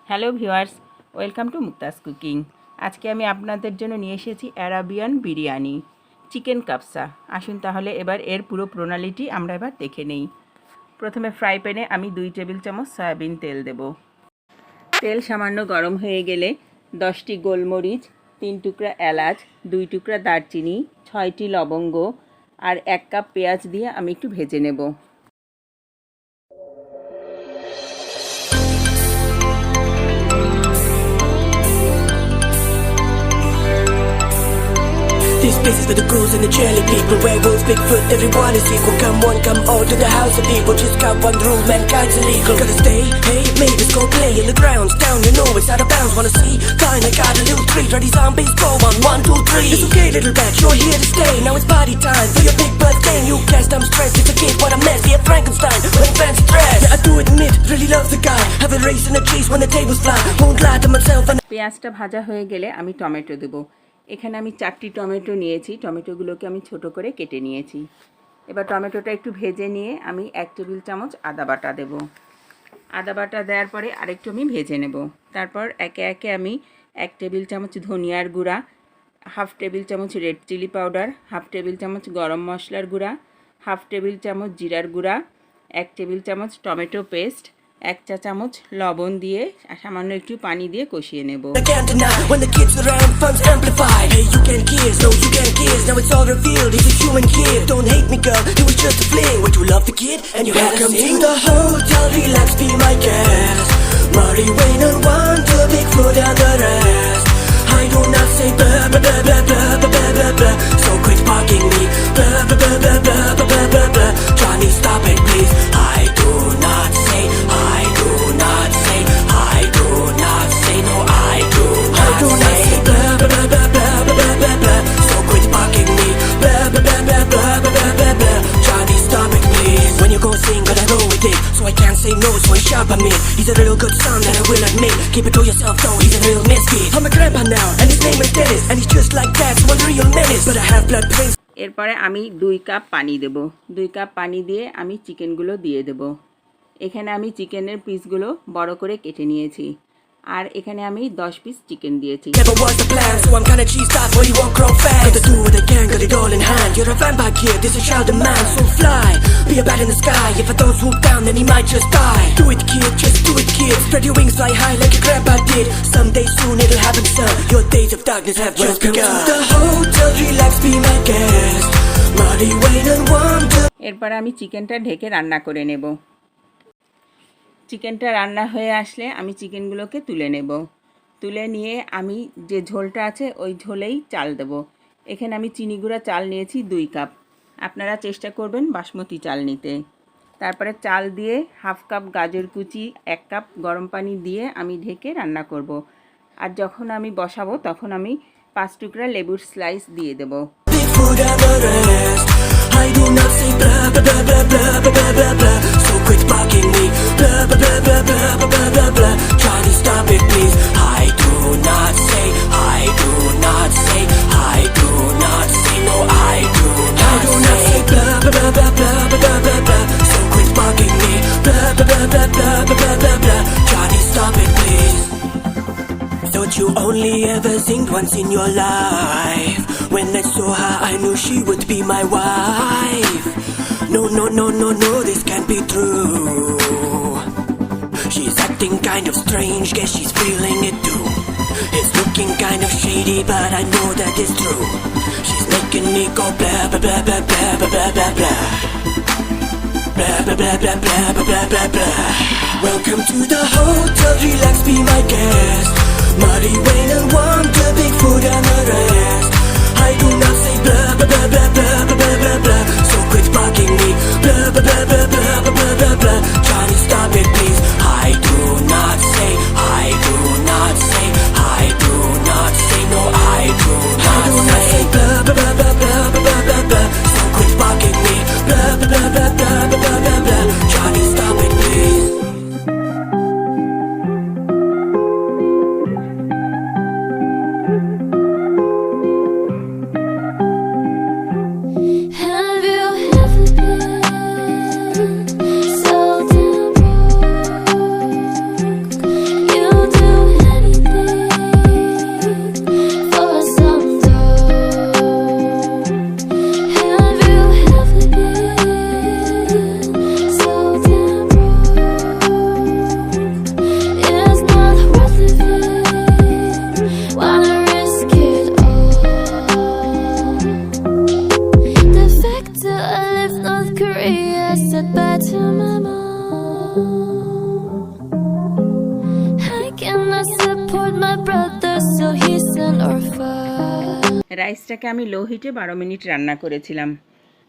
Hello viewers, welcome to Mukta's cooking. আজকে আমি আপনাদের জন্য নিয়ে এসেছি অ্যারাবিয়ান বিরিয়ানি, চিকেন কাফসা। আসুন তাহলে এবার এর পুরো প্রণালীটি আমরা এবার দেখে নেই। প্রথমে ফ্রাই প্যানে আমি 2 টেবিল চামচ সয়াবিন তেল দেব। তেল সামান্য গরম হয়ে গেলে 10টি গোলমরিচ, 3 টুকরা এলাচ, 2 টুকরা দারচিনি, 6টি লবঙ্গ আর 1 কাপ পেঁয়াজ দিয়ে আমি একটু ভেজে নেব। This place is for the ghouls and the jelly people. Werewolves, Bigfoot, everyone is equal. Come on, come all to the house of people. Just got one rule, mankind's illegal. Gotta stay, hey, maybe let's go play in the grounds. Down, you know it's out of bounds. Wanna see? Kinda got a little treat. Ready zombies, go on, 1, 2, 3. It's okay, little bat, you're here to stay. Now it's party time for your big birthday. You guessed I'm stressed, it's a kid, what a mess. Yeah, Frankenstein, when fans stress. Yeah, I do admit, really love the guy. Have a race and a chase when the tables fly. Won't lie to myself and... পেঁয়াজটা ভাজা হয়ে গেলে আমি tomato দেব। এখানে আমি 4টি tomato নিয়েছি। টমেটোগুলোকে আমি ছোট করে কেটে নিয়েছি। এবার টমেটোটা একটু ভেজে নিয়ে আমি 1 টেবিল চামচ আদা বাটা দেব। আদা বাটা দেওয়ার পরে আরেকটু আমি ভেজে নেব। তারপর একে একে আমি 1 টেবিল চামচ ধনিয়ার গুঁড়া, 1/2 টেবিল চামচ রেড চিলি পাউডার, 1/2 টেবিল চামচ গরম মশলার গুঁড়া, 1/2 টেবিল চামচ জিরার গুঁড়া, 1 টেবিল চামচ টমেটো পেস্ট, 1 চা চামচ লবণ দিয়ে সামান্য একটু পানি দিয়ে কষিয়ে নেব। I can't deny when the kids around, fun's amplified. Hey, you can't kiss, no, you can't kiss. Now it's all revealed, he's a human kid. Don't hate me, girl, it was just a fling. Would you love the kid? And you had to sing. The hotel, relax, be my guest. Murray, Wayne, and one, to Bigfoot and the rest. I do not say blah, blah, blah, blah, blah, blah, blah, blah. So quit bugging me. Blah, blah, blah, blah, blah, blah, blah, blah. Johnny, stop it, please. I do not say, I do not say, I do not say, no, I do not say blah, blah, blah, blah, blah, blah, blah, blah. So quit bugging me. Blah, blah, blah, blah, blah, blah, blah, blah. Johnny, stop it, please. When you go sing, gotta go with it. So I can't say no, so I sharp on it. He's a real good son that I will admit. Keep it to yourself though, he's a real misfit. I'm a grandpa now, and his name is Dennis. And he's just like that, so I'm a real menace. But I have blood brains. এরপরে আমি 2 cup পানি দেব। 2 cup পানি দিয়ে আমি চিকেনগুলো দিয়ে দেব। এখানে আমি চিকেনের পিসগুলো বড় করে কেটে নিয়েছি। আর এখানে আমি 10 পিস চিকেন দিয়েছি। Never was the plan, so I'm kinda cheesed off where you won't grow fast. Gotta do what I can, got it all in hand. You're a vampire kid, this is child of man, so fly. Be a bat in the sky, if I don't swoop down, then he might just die. Do it, kid, just do it, kid. Spread your wings, fly high like your grandpa did. Someday soon it'll happen, son. Your days of darkness have just begun. Welcome to the hotel, relax, be my guest. Muddy, Wayne, and Wonder. এরপরে আমি চিকেনটা ঢেকে রান্না করে নেব। চিকেনটা রান্না হয়ে আসলে আমি চিকেনগুলোকে তুলে নেব। তুলে নিয়ে আমি যে ঝোলটা আছে ওই ঝোলেই চাল দেব। এখানে আমি চিনি গুঁড়া চাল নিয়েছি 2 কাপ। আপনারা চেষ্টা করবেন বাসমতি চাল নিতে। তারপরে চাল দিয়ে 1/2 কাপ গাজর কুচি, 1 কাপ গরম পানি দিয়ে আমি ঢেকে রান্না করব। আর যখন আমি বসাবো তখন আমি 5 টুকরা লেবুর স্লাইস দিয়ে দেব। Food and the rest. I do not say blah blah blah blah blah blah blah blah. So quit bugging me. Blah blah blah blah blah blah blah blah. Johnny, stop it, please. I do not say. I do not say. I do not say. No, I do not say blah blah blah blah blah blah blah blah. So quit bugging me. Blah blah blah blah blah blah blah blah. Johnny, stop it, please. Thought you only ever sing once in your life. When I saw her, I knew she would be my wife. No, no, no, no, no, this can't be true. She's acting kind of strange, guess she's feeling it too. It's looking kind of shady, but I know that it's true. She's making me go blah, blah, blah, blah, blah, blah, blah, blah. Blah, blah, blah, blah, blah, blah, blah, blah, blah. Welcome to the hotel, relax, be my guest. Muddy, Wayne, and Wonder, Bigfoot and the rest. I do not say blah, blah, blah, blah, blah, blah, blah, blah. So quit bugging me. Blah, blah, blah, blah, blah, blah, blah, blah. Johnny, stop it, please. I do not say, I do not say, I do not say, no, I do not say blah, blah, blah, blah, blah, blah, blah, blah. So quit bugging me. Blah, blah, blah, blah, blah, blah, blah, blah. Johnny, stop it, please. Have you ever been so damn broke? my brother, so he's an orphan. রাইসটাকে আমি লো হিটে 12 minute রান্না করেছিলাম।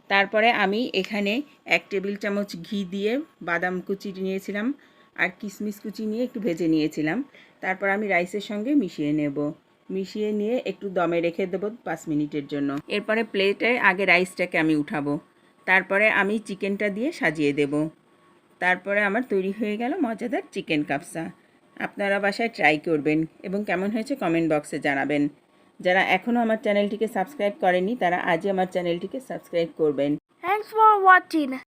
তারপরে আমি এখানে 1 table চামচ ঘি দিয়ে বাদাম কুচি নিয়েছিলাম আর কিশমিশ কুচি নিয়ে একটু ভেজে নিয়েছিলাম। তারপর আমি রাইসের সঙ্গে মিশিয়ে নেব। মিশিয়ে নিয়ে একটু দমে রেখে দেবো 5 মিনিটের জন্য। এরপরে প্লেটে আগে রাইসটাকে আমি উঠাবো। তারপরে আমি চিকেনটা দিয়ে সাজিয়ে দেব। তারপরে আমার তৈরি হয়ে গেল মজাদার চিকেন কাফসা। আপনারা বাসায় ট্রাই করবেন এবং কেমন হয়েছে কমেন্ট বক্সে জানাবেন। যারা এখনও আমার চ্যানেলটিকে সাবস্ক্রাইব করেনি তারা আজই আমার চ্যানেলটিকে সাবস্ক্রাইব করবেন। Thanks for watching.